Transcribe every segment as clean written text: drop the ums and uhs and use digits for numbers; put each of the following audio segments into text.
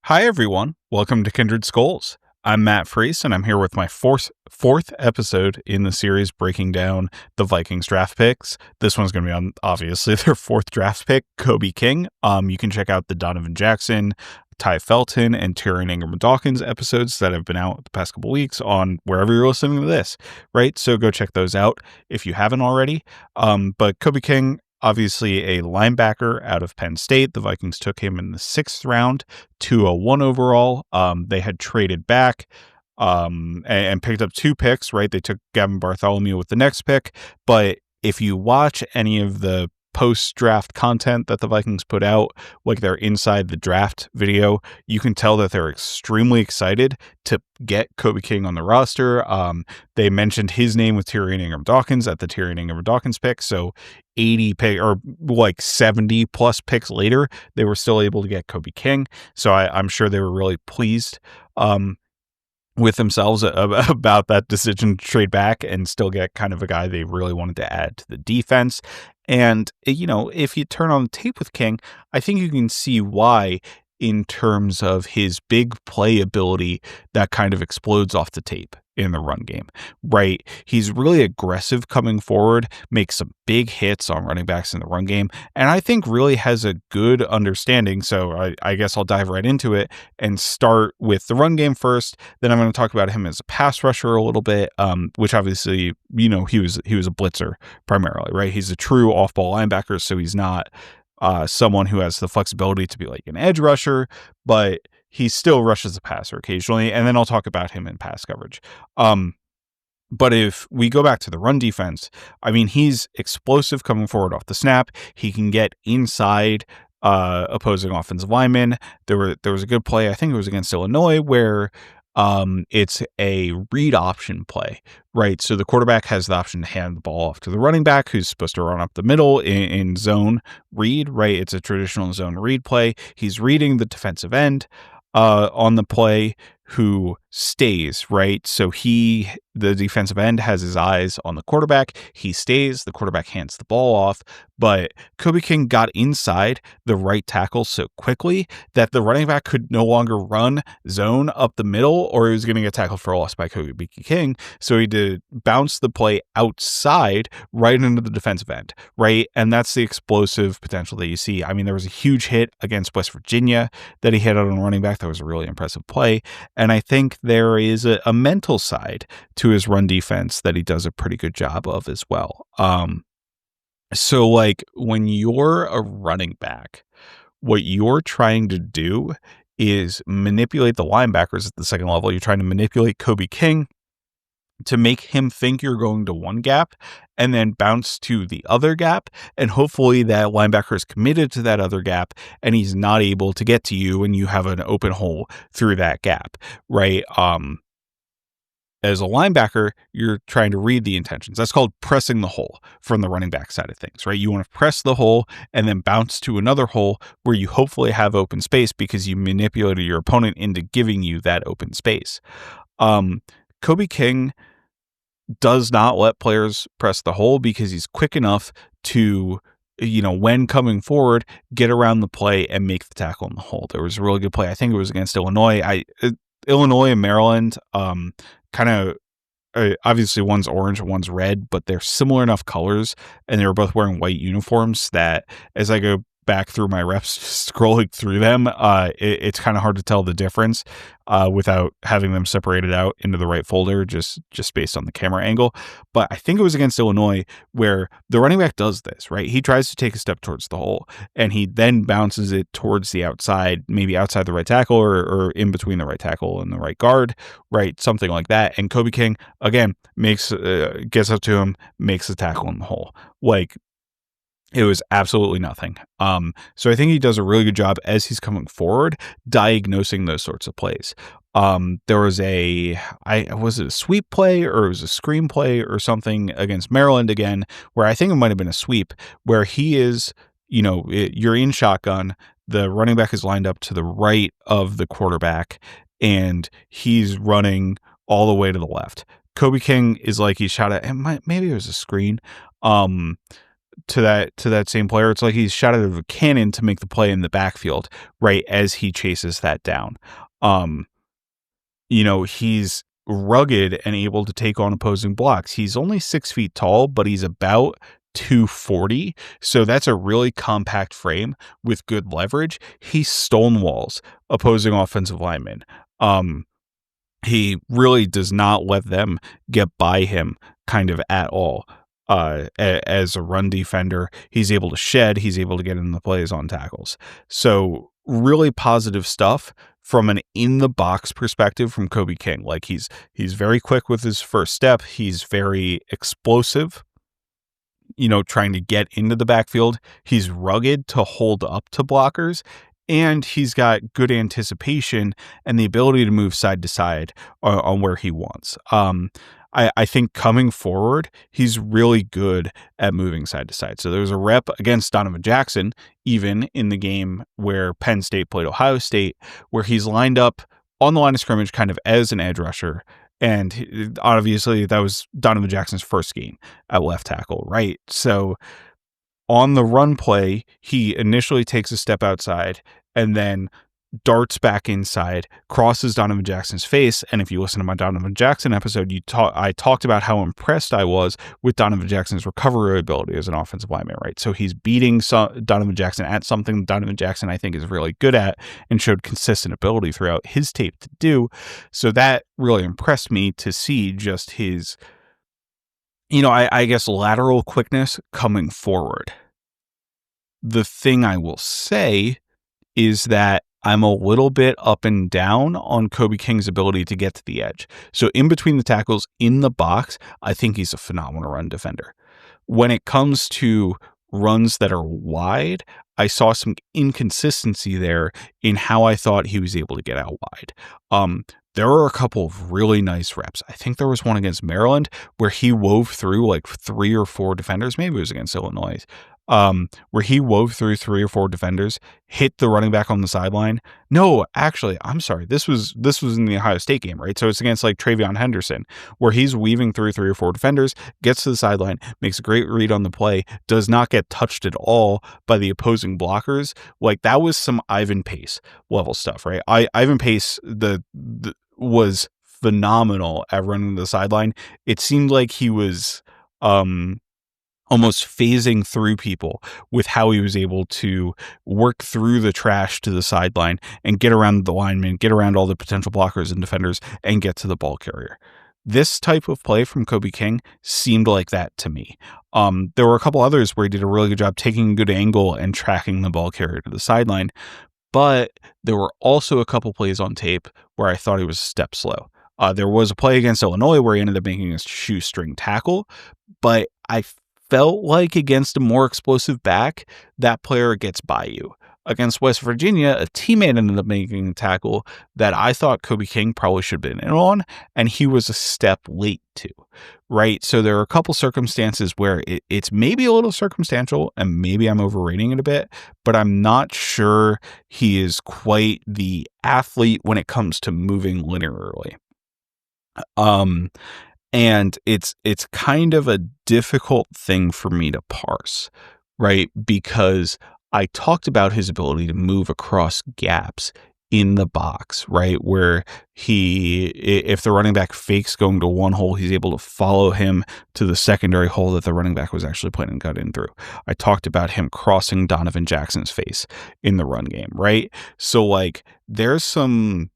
Hi, everyone. Welcome to Kindred Skulls. I'm Matt Freese, and I'm here with my fourth episode in the series breaking down the Vikings draft picks. This one's going to be on, obviously, their fourth draft pick, Kobe King. You can check out the Donovan Jackson, Ty Felton, and Tyrion Ingram-Dawkins episodes that have been out the past couple weeks on wherever you're listening to this, right? So go check those out if you haven't already. But Kobe King, obviously a linebacker out of Penn State. The Vikings took him in the 6th round, 201 overall. They had traded back and picked up 2 picks, right? They took Gavin Bartholomew with the next pick. But if you watch any of the post-draft content that the Vikings put out, like their inside the draft video, you can tell that they're extremely excited to get Kobe King on the roster. They mentioned his name with Tyrion Ingram-Dawkins at the Tyrion Ingram-Dawkins pick. So 80 pick or like 70 plus picks later, they were still able to get Kobe King. So I'm sure they were really pleased with themselves about that decision to trade back and still get kind of a guy they really wanted to add to the defense. And, you know, if you turn on the tape with King, I think you can see why in terms of his big play ability that kind of explodes off the tape in the run game, right? He's really aggressive coming forward, makes some big hits on running backs in the run game, and I think really has a good understanding. So I guess I'll dive right into it and start with the run game first. Then I'm going to talk about him as a pass rusher a little bit, which obviously, you know, he was a blitzer primarily, right? He's a true off-ball linebacker, so he's not someone who has the flexibility to be like an edge rusher, but he still rushes the passer occasionally, and then I'll talk about him in pass coverage. But if we go back to the run defense, I mean, he's explosive coming forward off the snap. He can get inside opposing offensive linemen. There was a good play, I think it was against Illinois, where it's a read option play, right? So the quarterback has the option to hand the ball off to the running back who's supposed to run up the middle in zone read, right? It's a traditional zone read play. He's reading the defensive end on the play who stays, right? So the defensive end has his eyes on the quarterback. He stays, the quarterback hands the ball off, but Kobe King got inside the right tackle so quickly that the running back could no longer run zone up the middle, or he was going to get tackled for a loss by Kobe King. So he did bounce the play outside right into the defensive end, right? And that's the explosive potential that you see. I mean, there was a huge hit against West Virginia that he hit on a running back. That was a really impressive play. And I think there is a mental side to his run defense that he does a pretty good job of as well. So like when you're a running back, what you're trying to do is manipulate the linebackers at the second level. You're trying to manipulate Kobe King to make him think you're going to one gap and then bounce to the other gap. And hopefully that linebacker is committed to that other gap and he's not able to get to you and you have an open hole through that gap, right? As a linebacker, you're trying to read the intentions. That's called pressing the hole from the running back side of things, right? You want to press the hole and then bounce to another hole where you hopefully have open space because you manipulated your opponent into giving you that open space. Kobe King does not let players press the hole because he's quick enough to, you know, when coming forward, get around the play and make the tackle in the hole. There was a really good play. I think it was against Illinois. Illinois and Maryland, kind of obviously one's orange and one's red, but they're similar enough colors and they were both wearing white uniforms that as I go back through my reps, scrolling through them, it's kind of hard to tell the difference without having them separated out into the right folder, just based on the camera angle. But I think it was against Illinois where the running back does this, right? He tries to take a step towards the hole and he then bounces it towards the outside, maybe outside the right tackle or in between the right tackle and the right guard, right? Something like that. And Kobe King, again, gets up to him, makes the tackle in the hole. Like, it was absolutely nothing. So I think he does a really good job as he's coming forward, diagnosing those sorts of plays. There was was it a sweep play or it was a screen play or something against Maryland again, where I think it might've been a sweep where he is, you know, you're in shotgun. The running back is lined up to the right of the quarterback and he's running all the way to the left. Kobe King is like, he's shot at, and maybe it was a screen. to that same player. It's like he's shot out of a cannon to make the play in the backfield, right, as he chases that down. He's rugged and able to take on opposing blocks. He's only 6 feet tall, but he's about 240. So that's a really compact frame with good leverage. He stonewalls opposing offensive linemen. He really does not let them get by him kind of at all. As a run defender, he's able to shed, he's able to get in the plays on tackles. So really positive stuff from an in the box perspective from Kobe King. Like he's very quick with his first step. He's very explosive, trying to get into the backfield. He's rugged to hold up to blockers, and he's got good anticipation and the ability to move side to side on where he wants. I think coming forward, he's really good at moving side to side. So there was a rep against Donovan Jackson, even in the game where Penn State played Ohio State, where he's lined up on the line of scrimmage kind of as an edge rusher. And obviously that was Donovan Jackson's first game at left tackle, right? So on the run play, he initially takes a step outside and then darts back inside, crosses Donovan Jackson's face. And if you listen to my Donovan Jackson episode, I talked about how impressed I was with Donovan Jackson's recovery ability as an offensive lineman, right? So he's beating Donovan Jackson at something Donovan Jackson, I think, is really good at and showed consistent ability throughout his tape to do. So that really impressed me to see just his, I guess, lateral quickness coming forward. The thing I will say is that I'm a little bit up and down on Kobe King's ability to get to the edge. So in between the tackles, in the box, I think he's a phenomenal run defender. When it comes to runs that are wide, I saw some inconsistency there in how I thought he was able to get out wide. There were a couple of really nice reps. I think there was one against Maryland where he wove through like 3 or 4 defenders. Maybe it was against Illinois. Where he wove through 3 or 4 defenders, hit the running back on the sideline. No, actually, I'm sorry. This was in the Ohio State game, right? So it's against like Travion Henderson, where he's weaving through 3 or 4 defenders, gets to the sideline, makes a great read on the play, does not get touched at all by the opposing blockers. Like that was some Ivan Pace level stuff, right? Ivan Pace was phenomenal at running the sideline. It seemed like he was almost phasing through people with how he was able to work through the trash to the sideline and get around the linemen, get around all the potential blockers and defenders, and get to the ball carrier. This type of play from Kobe King seemed like that to me. There were a couple others where he did a really good job taking a good angle and tracking the ball carrier to the sideline, but there were also a couple plays on tape where I thought he was a step slow. There was a play against Illinois where he ended up making a shoestring tackle, but I felt like against a more explosive back, that player gets by you. Against West Virginia, a teammate ended up making a tackle that I thought Kobe King probably should have been in on, and he was a step late to, right? So there are a couple circumstances where it's maybe a little circumstantial, and maybe I'm overrating it a bit, but I'm not sure he is quite the athlete when it comes to moving linearly. And it's kind of a difficult thing for me to parse, right? Because I talked about his ability to move across gaps in the box, right? Where if the running back fakes going to one hole, he's able to follow him to the secondary hole that the running back was actually planning to cut in through. I talked about him crossing Donovan Jackson's face in the run game, right? So like there's some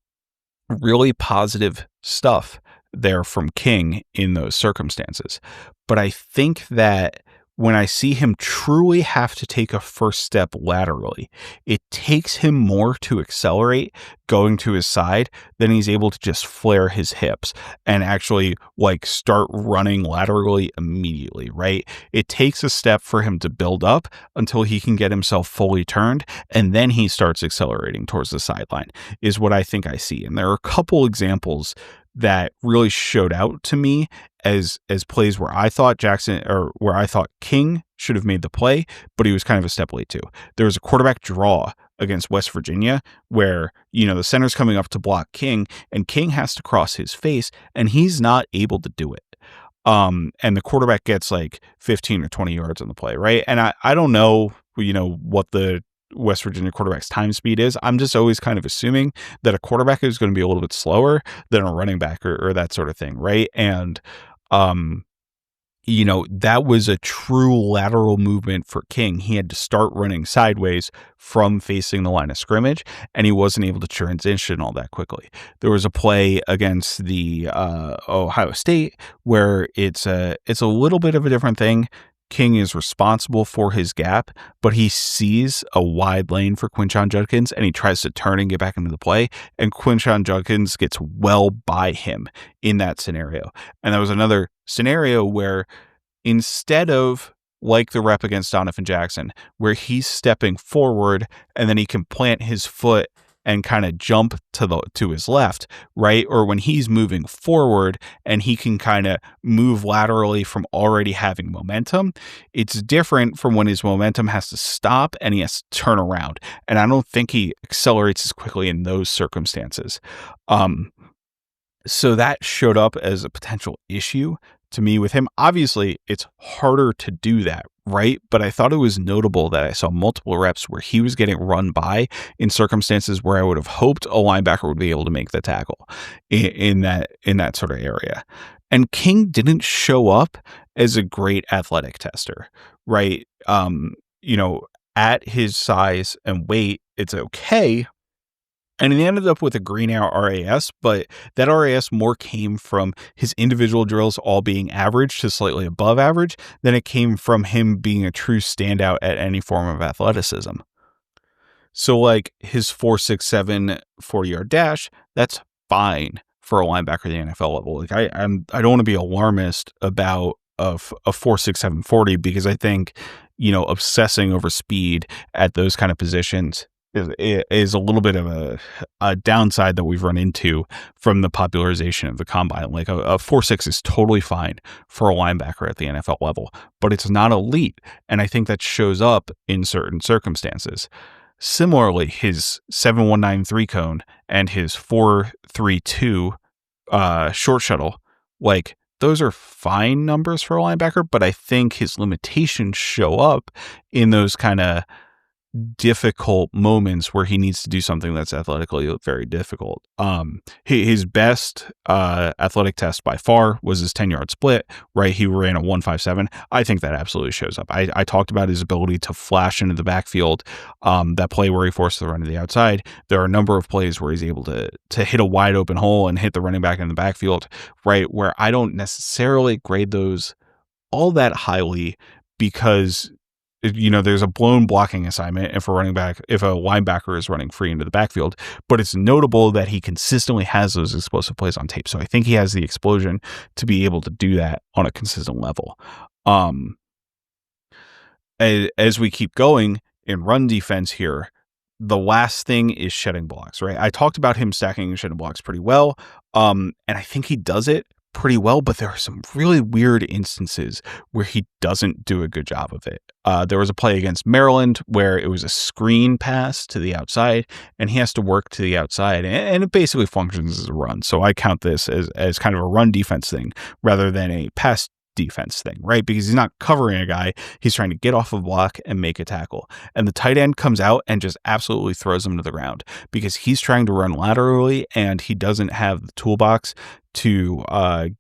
really positive stuff there from King in those circumstances. But I think that when I see him truly have to take a first step laterally, it takes him more to accelerate going to his side than he's able to just flare his hips and actually like start running laterally immediately, right? It takes a step for him to build up until he can get himself fully turned, and then he starts accelerating towards the sideline is what I think I see. And there are a couple examples that really showed out to me as plays where I thought King should have made the play, but he was kind of a step late too. There was a quarterback draw against West Virginia where, the center's coming up to block King and King has to cross his face and he's not able to do it. and the quarterback gets like 15 or 20 yards on the play, right? And I don't know, what the West Virginia quarterback's time speed is. I'm just always kind of assuming that a quarterback is going to be a little bit slower than a running back or that sort of thing, right? And, um, that was a true lateral movement for King. He had to start running sideways from facing the line of scrimmage, and he wasn't able to transition all that quickly. There was a play against the Ohio State where it's a little bit of a different thing. King is responsible for his gap, but he sees a wide lane for Quinshon Judkins, and he tries to turn and get back into the play, and Quinshon Judkins gets well by him in that scenario. And that was another scenario where instead of like the rep against Donovan Jackson, where he's stepping forward and then he can plant his foot and kind of jump to his left, right? Or when he's moving forward and he can kind of move laterally from already having momentum, it's different from when his momentum has to stop and he has to turn around. And I don't think he accelerates as quickly in those circumstances. So that showed up as a potential issue to me with him. Obviously, it's harder to do that, right? But I thought it was notable that I saw multiple reps where he was getting run by in circumstances where I would have hoped a linebacker would be able to make the tackle in that sort of area. And King didn't show up as a great athletic tester, right? At his size and weight, it's okay. And he ended up with a green out RAS, but that RAS more came from his individual drills all being average to slightly above average than it came from him being a true standout at any form of athleticism. So like his 4.67 40-yard dash, that's fine for a linebacker at the NFL level. Like I don't want to be alarmist about a 4.67 40 because I think, obsessing over speed at those kind of positions is a little bit of a downside that we've run into from the popularization of the combine. Like a 4.6 is totally fine for a linebacker at the NFL level, but it's not elite. And I think that shows up in certain circumstances. Similarly, his 7.193 cone and his 4.32 short shuttle, like those are fine numbers for a linebacker, but I think his limitations show up in those kind of difficult moments where he needs to do something that's athletically very difficult. His best athletic test by far was his 10-yard split, right? He ran a 1.57. I think that absolutely shows up. I talked about his ability to flash into the backfield, that play where he forced the run to the outside. There are a number of plays where he's able to hit a wide open hole and hit the running back in the backfield, right? Where I don't necessarily grade those all that highly because there's a blown blocking assignment if a linebacker is running free into the backfield, but it's notable that he consistently has those explosive plays on tape. So I think he has the explosion to be able to do that on a consistent level. As we keep going in run defense here, the last thing is shedding blocks, right? I talked about him stacking and shedding blocks pretty well. And I think he does it pretty well, but there are some really weird instances where he doesn't do a good job of it. There was a play against Maryland where it was a screen pass to the outside and he has to work to the outside and it basically functions as a run. So I count this as kind of a run defense thing rather than a pass defense thing, right? Because he's not covering a guy. He's trying to get off a block and make a tackle. And the tight end comes out and just absolutely throws him to the ground because he's trying to run laterally and he doesn't have the toolbox to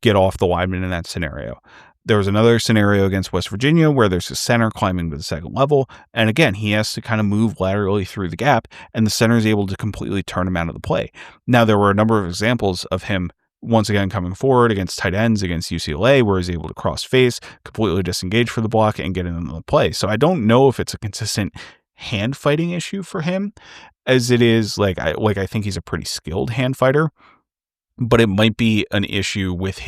get off the lineman in that scenario. There was another scenario against West Virginia where there's a center climbing to the second level. And again, he has to kind of move laterally through the gap and the center is able to completely turn him out of the play. Now, there were a number of examples of him once again coming forward against tight ends against UCLA where he's able to cross face, completely disengage for the block and get into the play. So I don't know if it's a consistent hand fighting issue for him as it is I think he's a pretty skilled hand fighter, but it might be an issue with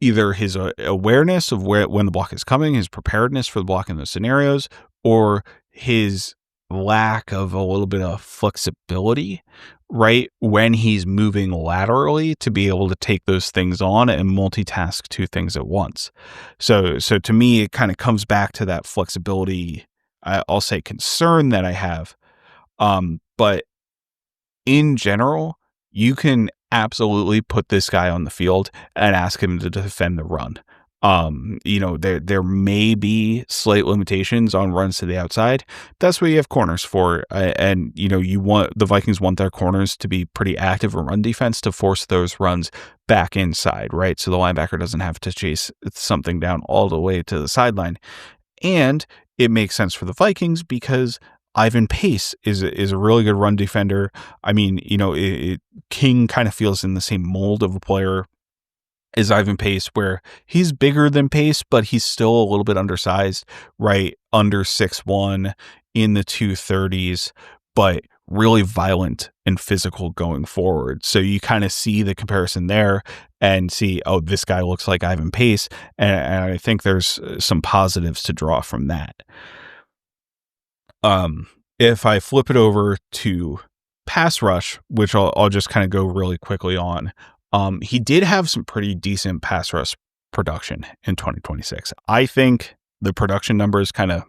either his awareness of when the block is coming, his preparedness for the block in those scenarios, or his lack of a little bit of flexibility, right? When he's moving laterally to be able to take those things on and multitask two things at once. So to me, it kind of comes back to that flexibility, I'll say concern that I have. But in general, you can absolutely put this guy on the field and ask him to defend the run. There may be slight limitations on runs to the outside. That's what you have corners for. And the Vikings want their corners to be pretty active in run defense to force those runs back inside, right? So the linebacker doesn't have to chase something down all the way to the sideline. And it makes sense for the Vikings because Ivan Pace is a really good run defender. I mean, King kind of feels in the same mold of a player as Ivan Pace, where he's bigger than Pace, but he's still a little bit undersized, right? Under 6'1", in the 230s, but really violent and physical going forward. So you kind of see the comparison there and see, oh, this guy looks like Ivan Pace. And I think there's some positives to draw from that. If I flip it over to pass rush, which I'll just kind of go really quickly on, he did have some pretty decent pass rush production in 2026. I think the production numbers kind of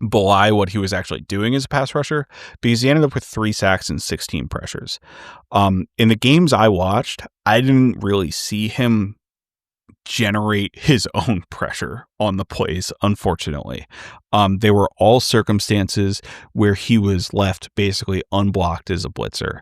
belie what he was actually doing as a pass rusher because he ended up with 3 sacks and 16 pressures. In the games I watched, I didn't really see him generate his own pressure on the plays, unfortunately. They were all circumstances where he was left basically unblocked as a blitzer.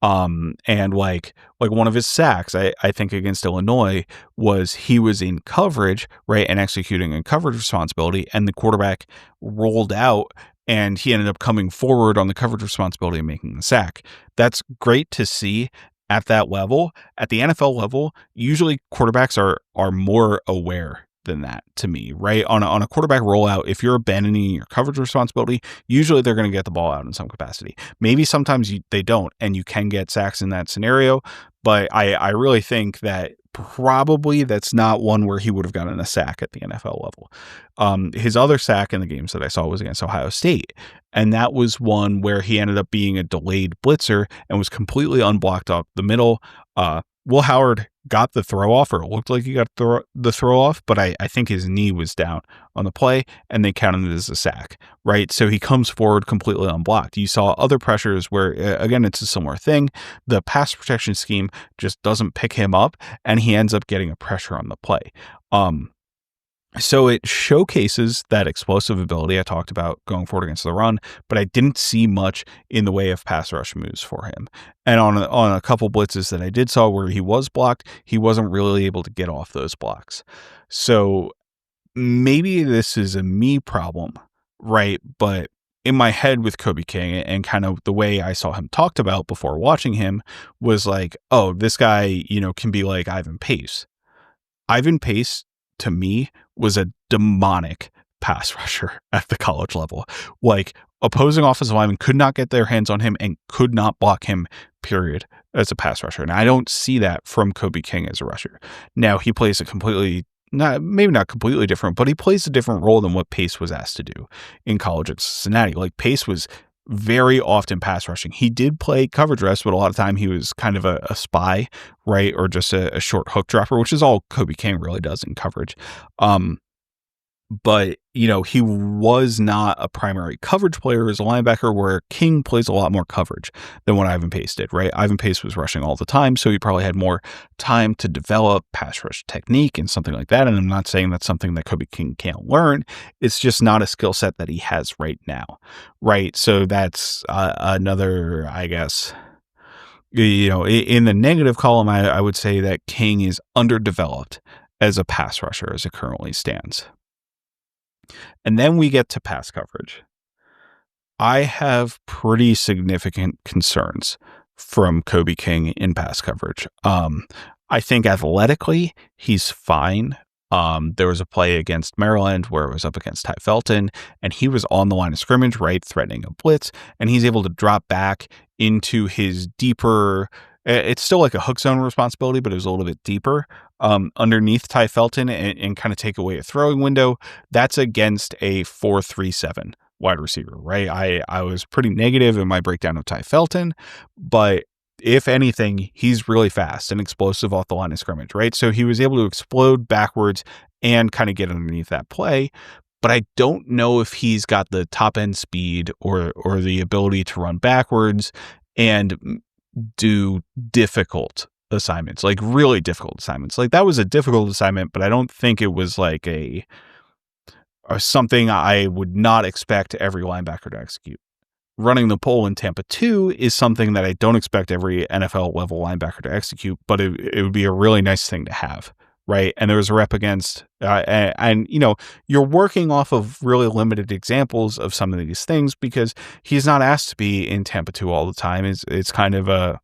And like one of his sacks, I think against Illinois, was he was in coverage, right, and executing a coverage responsibility, and the quarterback rolled out and he ended up coming forward on the coverage responsibility and making the sack. That's great to see at that level. At the NFL level, usually quarterbacks are more aware than that, to me, right? On a quarterback rollout, if you're abandoning your coverage responsibility, usually they're going to get the ball out in some capacity. Maybe sometimes they don't, and you can get sacks in that scenario, but I really think that probably that's not one where he would have gotten a sack at the NFL level. His other sack in the games that I saw was against Ohio State, and that was one where he ended up being a delayed blitzer and was completely unblocked up the middle. Will Howard got the throw off, or it looked like he got the throw off, but I think his knee was down on the play and they counted it as a sack, right? So he comes forward completely unblocked. You saw other pressures where, again, it's a similar thing. The pass protection scheme just doesn't pick him up and he ends up getting a pressure on the play. So it showcases that explosive ability I talked about going forward against the run, but I didn't see much in the way of pass rush moves for him. And on a couple blitzes that I did saw where he was blocked, he wasn't really able to get off those blocks. So maybe this is a me problem, right? But in my head with Kobe King and kind of the way I saw him talked about before watching him was like, oh, this guy, can be like Ivan Pace. Ivan Pace, to me, was a demonic pass rusher at the college level. Like, opposing offensive linemen could not get their hands on him and could not block him, period, as a pass rusher. And I don't see that from Kobe King as a rusher. Now, he plays maybe not completely different, but he plays a different role than what Pace was asked to do in college at Cincinnati. Like, Pace was very often pass rushing. He did play coverage rest, but a lot of time he was kind of a spy, right? Or just a short hook dropper, which is all Kobe King really does in coverage. But, he was not a primary coverage player as a linebacker, where King plays a lot more coverage than what Ivan Pace did, right? Ivan Pace was rushing all the time, so he probably had more time to develop pass rush technique and something like that. And I'm not saying that's something that Kobe King can't learn. It's just not a skill set that he has right now, right? So that's another, I guess, in the negative column, I would say that King is underdeveloped as a pass rusher as it currently stands. And then we get to pass coverage. I have pretty significant concerns from Kobe King in pass coverage. I think athletically, he's fine. There was a play against Maryland where it was up against Ty Felton, and he was on the line of scrimmage, right, threatening a blitz, and he's able to drop back into his deeper. It's still like a hook zone responsibility, but it was a little bit deeper underneath Ty Felton and kind of take away a throwing window. That's against a 4.37 wide receiver, right? I was pretty negative in my breakdown of Ty Felton, but if anything, he's really fast and explosive off the line of scrimmage, right? So he was able to explode backwards and kind of get underneath that play. But I don't know if he's got the top end speed or the ability to run backwards. And do difficult assignments, like really difficult assignments. Like that was a difficult assignment, but I don't think it was like a something I would not expect every linebacker to execute. Running the pole in Tampa 2 is something that I don't expect every NFL level linebacker to execute, but it would be a really nice thing to have, right? And there was a rep against, and you know, you're working off of really limited examples of some of these things because he's not asked to be in Tampa 2 all the time. It's kind of a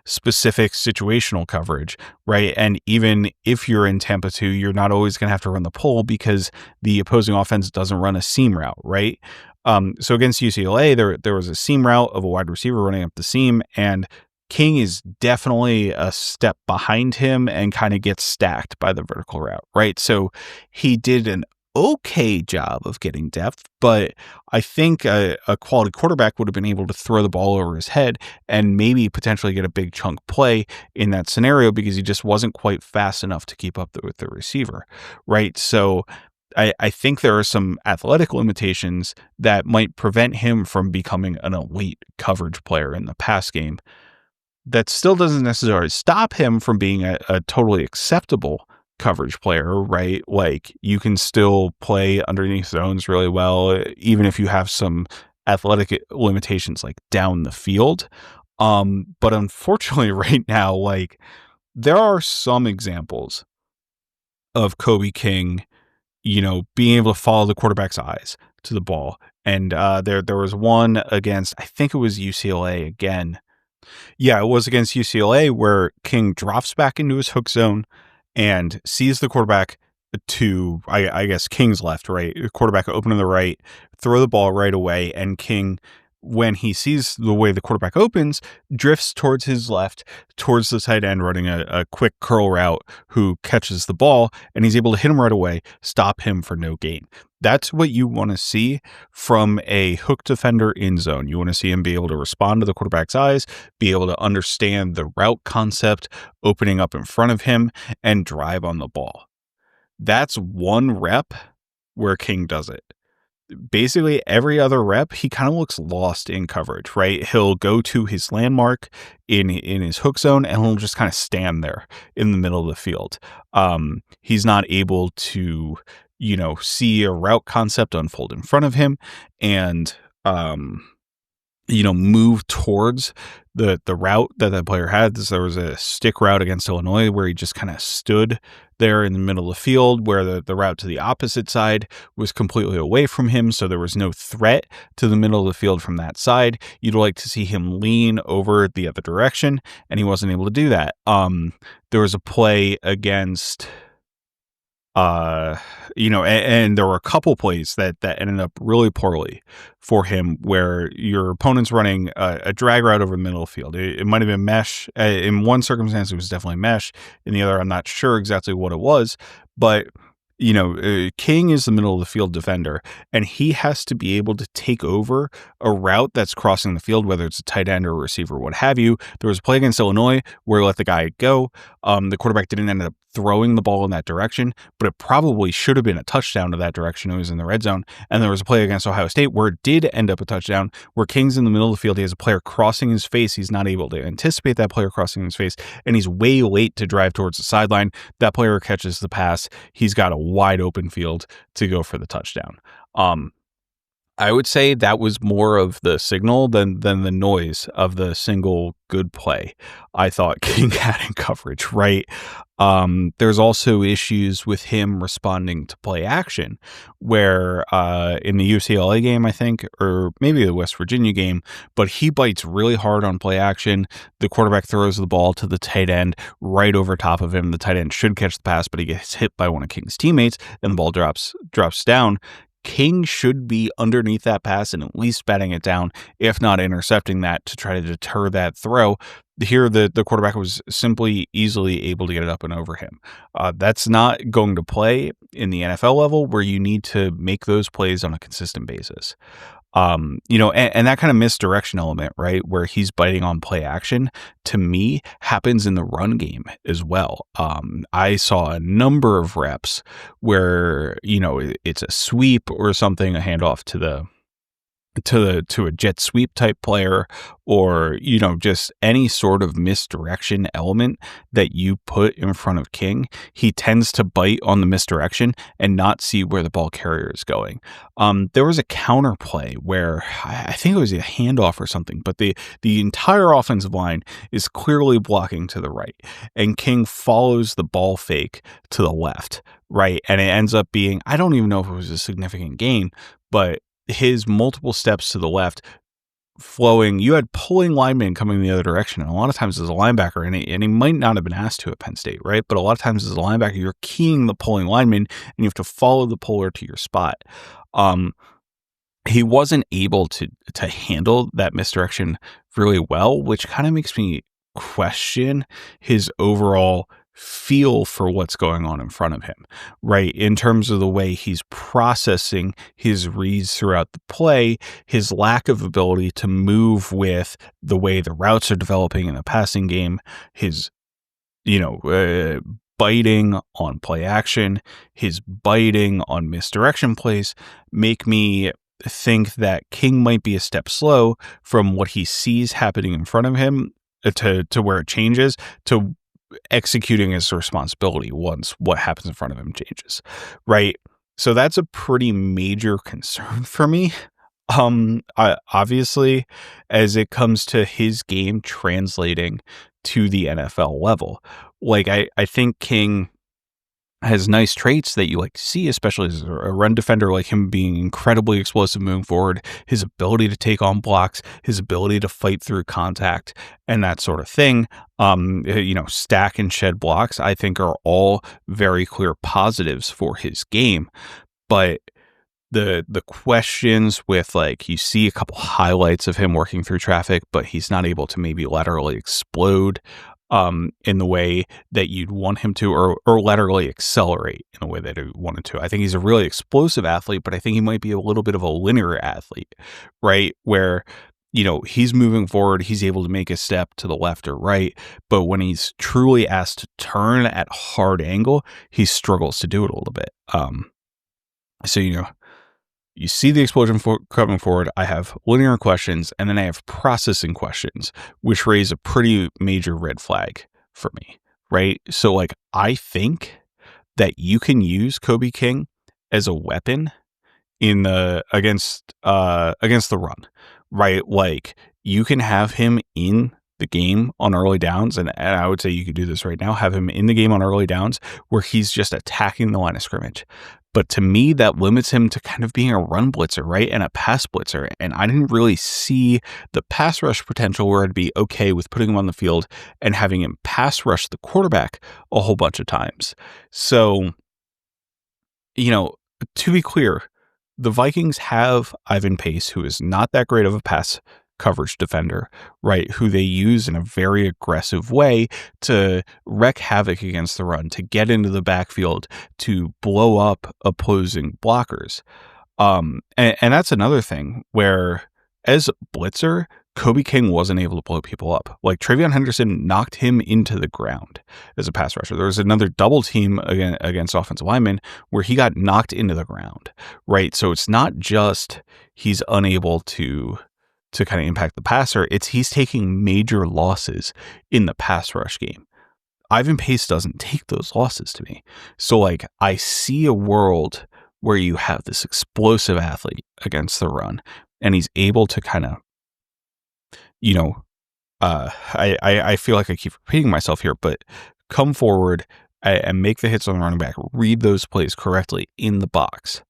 specific situational coverage, right? And even if you're in Tampa 2, you're not always going to have to run the pole because the opposing offense doesn't run a seam route, right? So against UCLA, there was a seam route of a wide receiver running up the seam, and King is definitely a step behind him and kind of gets stacked by the vertical route, right? So he did an okay job of getting depth, but I think a quality quarterback would have been able to throw the ball over his head and maybe potentially get a big chunk play in that scenario because he just wasn't quite fast enough to keep up with the receiver, right? So I think there are some athletic limitations that might prevent him from becoming an elite coverage player in the pass game. That still doesn't necessarily stop him from being a totally acceptable coverage player, right? Like you can still play underneath zones really well, even if you have some athletic limitations like down the field. But unfortunately right now, like there are some examples of Kobe King, you know, being able to follow the quarterback's eyes to the ball. And there was one against, I think it was UCLA again. Yeah, it was against UCLA where King drops back into his hook zone and sees the quarterback to, I guess, King's left, right? Quarterback open to the right, throw the ball right away. And King, when he sees the way the quarterback opens, drifts towards his left, towards the tight end, running a quick curl route, who catches the ball, and he's able to hit him right away, stop him for no gain. That's what you want to see from a hook defender in zone. You want to see him be able to respond to the quarterback's eyes, be able to understand the route concept opening up in front of him, and drive on the ball. That's one rep where King does it. Basically every other rep, he kind of looks lost in coverage, right? He'll go to his landmark in his hook zone and he'll just kind of stand there in the middle of the field. He's not able to, you know, see a route concept unfold in front of him and, you know, move towards the route that player had. There was a stick route against Illinois where he just kind of stood there in the middle of the field where the route to the opposite side was completely away from him. So there was no threat to the middle of the field from that side. You'd like to see him lean over the other direction, and he wasn't able to do that. There was a play against, you know, and there were a couple plays that ended up really poorly for him where your opponent's running a drag route over the middle of the field. It might have been mesh. In one circumstance, it was definitely mesh. In the other, I'm not sure exactly what it was, but you know, King is the middle of the field defender, and he has to be able to take over a route that's crossing the field, whether it's a tight end or a receiver, what have you. There was a play against Illinois where he let the guy go. The quarterback didn't end up throwing the ball in that direction, but it probably should have been a touchdown to that direction. It was in the red zone. And there was a play against Ohio State where it did end up a touchdown, where King's in the middle of the field. He has a player crossing his face. He's not able to anticipate that player crossing his face, and he's way late to drive towards the sideline. That player catches the pass. He's got a wide open field to go for the touchdown. I would say that was more of the signal than the noise of the single good play I thought King had in coverage, right? There's also issues with him responding to play action where in the UCLA game, I think, or maybe the West Virginia game, but he bites really hard on play action. The quarterback throws the ball to the tight end right over top of him. The tight end should catch the pass, but he gets hit by one of King's teammates and the ball drops down. King should be underneath that pass and at least batting it down, if not intercepting that to try to deter that throw. Here, the quarterback was simply easily able to get it up and over him. That's not going to play in the NFL level where you need to make those plays on a consistent basis. You know, and that kind of misdirection element, right, where he's biting on play action, to me, happens in the run game as well. I saw a number of reps where, you know, it's a sweep or something, a handoff to the to a jet sweep type player, or just any sort of misdirection element that you put in front of King, he tends to bite on the misdirection and not see where the ball carrier is going. There was a counter play where I think it was a handoff or something, but the entire offensive line is clearly blocking to the right, and King follows the ball fake to the left, right, and it ends up being, I don't even know if it was a significant gain, but his multiple steps to the left flowing, you had pulling linemen coming the other direction. And a lot of times as a linebacker, and he might not have been asked to at Penn State, right? But a lot of times as a linebacker, you're keying the pulling lineman and you have to follow the puller to your spot. He wasn't able to handle that misdirection really well, which kind of makes me question his overall feel for what's going on in front of him, right? In terms of the way he's processing his reads throughout the play, his lack of ability to move with the way the routes are developing in the passing game, his, biting on play action, his biting on misdirection plays make me think that King might be a step slow from what he sees happening in front of him to where it changes to executing his responsibility once what happens in front of him changes, right? So that's a pretty major concern for me. Obviously, as it comes to his game translating to the NFL level, like I think King has nice traits that you see, especially as a run defender, like him being incredibly explosive moving forward, his ability to take on blocks, his ability to fight through contact and that sort of thing. Stack and shed blocks, I think, are all very clear positives for his game. But the questions with, you see a couple highlights of him working through traffic, but he's not able to maybe laterally explode in the way that you'd want him to, or laterally accelerate in the way that he wanted to. I think he's a really explosive athlete, but I think he might be a little bit of a linear athlete, right? Where, he's moving forward, he's able to make a step to the left or right, but when he's truly asked to turn at hard angle, he struggles to do it a little bit. So, you see the explosion coming forward. I have linear questions, and then I have processing questions, which raise a pretty major red flag for me, right? So, I think that you can use Kobe King as a weapon in against the run, right? You can have him in the game on early downs, and I would say you could do this right now, have him in the game on early downs where he's just attacking the line of scrimmage. But to me, that limits him to kind of being a run blitzer, right? And a pass blitzer. And I didn't really see the pass rush potential where I'd be okay with putting him on the field and having him pass rush the quarterback a whole bunch of times. So, to be clear, the Vikings have Ivan Pace, who is not that great of a pass coverage defender, right? Who they use in a very aggressive way to wreak havoc against the run, to get into the backfield, to blow up opposing blockers. And that's another thing where, as blitzer, Kobe King wasn't able to blow people up. Travion Henderson knocked him into the ground as a pass rusher. There was another double team against offensive linemen where he got knocked into the ground, right? So it's not just he's unable to kind of impact the passer, it's he's taking major losses in the pass rush game. Ivan Pace doesn't take those losses to me. So I see a world where you have this explosive athlete against the run and he's able to kind of, I feel like I keep repeating myself here, but come forward and make the hits on the running back, read those plays correctly in the box.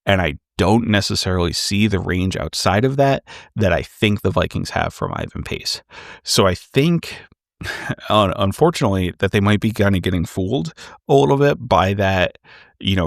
And I don't necessarily see the range outside of that I think the Vikings have from Ivan Pace. So I think, unfortunately, that they might be kind of getting fooled a little bit by that,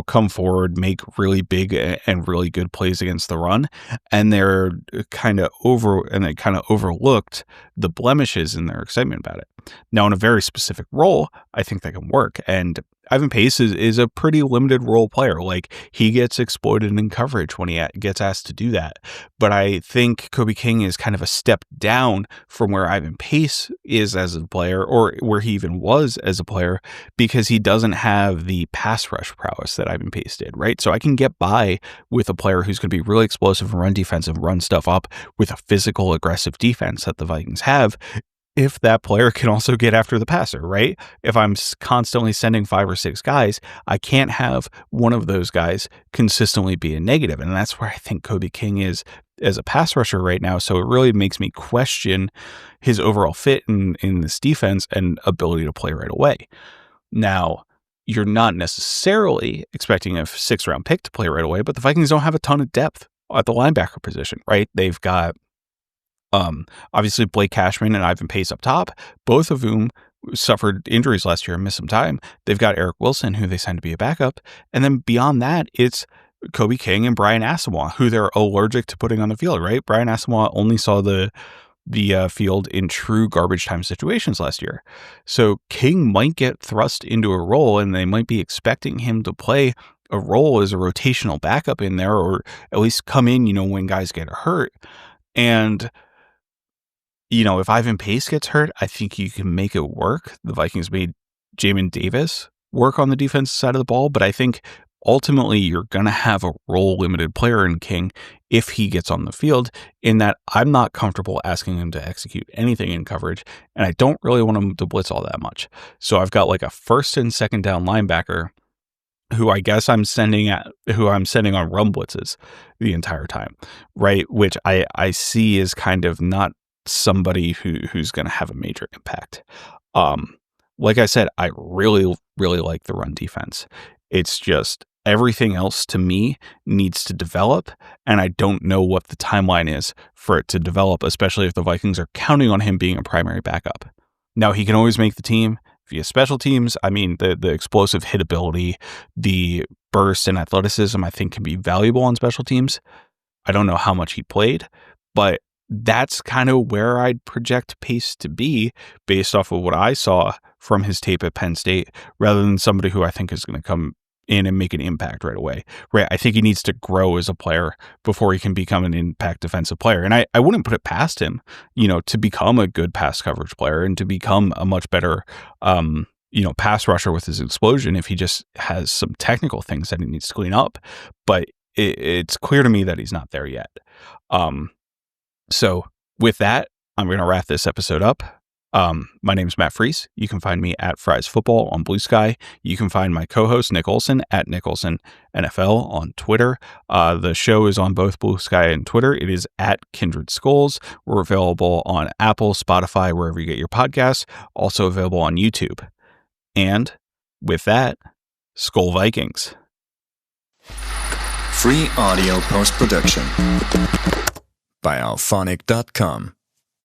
come forward, make really big and really good plays against the run. And they're kind of overlooked the blemishes in their excitement about it. Now, in a very specific role, I think that can work. And Ivan Pace is a pretty limited role player. Like, he gets exploited in coverage when he gets asked to do that. But I think Kobe King is kind of a step down from where Ivan Pace is as a player, or where he even was as a player, because he doesn't have the pass rush prowess that Ivan Pace did, right? So I can get by with a player who's going to be really explosive and run defense and run stuff up with a physical, aggressive defense that the Vikings have, if that player can also get after the passer, right? If I'm constantly sending 5 or 6 guys, I can't have one of those guys consistently be a negative. And that's where I think Kobe King is as a pass rusher right now. So it really makes me question his overall fit in this defense and ability to play right away. Now, you're not necessarily expecting a 6th-round pick to play right away, but the Vikings don't have a ton of depth at the linebacker position, right? They've got obviously Blake Cashman and Ivan Pace up top, both of whom suffered injuries last year and missed some time. They've got Eric Wilson, who they signed to be a backup. And then beyond that, it's Kobe King and Brian Asamoah, who they're allergic to putting on the field, right? Brian Asamoah only saw the field in true garbage time situations last year. So King might get thrust into a role, and they might be expecting him to play a role as a rotational backup in there, or at least come in, when guys get hurt. And if Ivan Pace gets hurt, I think you can make it work. The Vikings made Jamin Davis work on the defensive side of the ball, but I think ultimately you're going to have a role-limited player in King if he gets on the field, in that I'm not comfortable asking him to execute anything in coverage, and I don't really want him to blitz all that much. So I've got like a 1st and 2nd down linebacker who I guess I'm sending on run blitzes the entire time, right? Which I see as kind of not somebody who's going to have a major impact. Like I said, I really, really like the run defense. It's just everything else to me needs to develop, and I don't know what the timeline is for it to develop, especially if the Vikings are counting on him being a primary backup. Now, he can always make the team via special teams. I mean, the explosive hit ability, the burst and athleticism, I think can be valuable on special teams. I don't know how much he played, but that's kind of where I'd project Pace to be based off of what I saw from his tape at Penn State, rather than somebody who I think is going to come in and make an impact right away. Right? I think he needs to grow as a player before he can become an impact defensive player. And I wouldn't put it past him, to become a good pass coverage player and to become a much better, pass rusher with his explosion if he just has some technical things that he needs to clean up. But it's clear to me that he's not there yet. So with that, I'm going to wrap this episode up. My name is Matt Freese. You can find me at Fries Football on BlueSky. You can find my co-host Nick Olson at Nick Olson NFL on Twitter. The show is on both BlueSky and Twitter. It is at Kindred Skulls. We're available on Apple, Spotify, wherever you get your podcasts. Also available on YouTube. And with that, Skol Vikings. Free audio post-production by alphonic.com.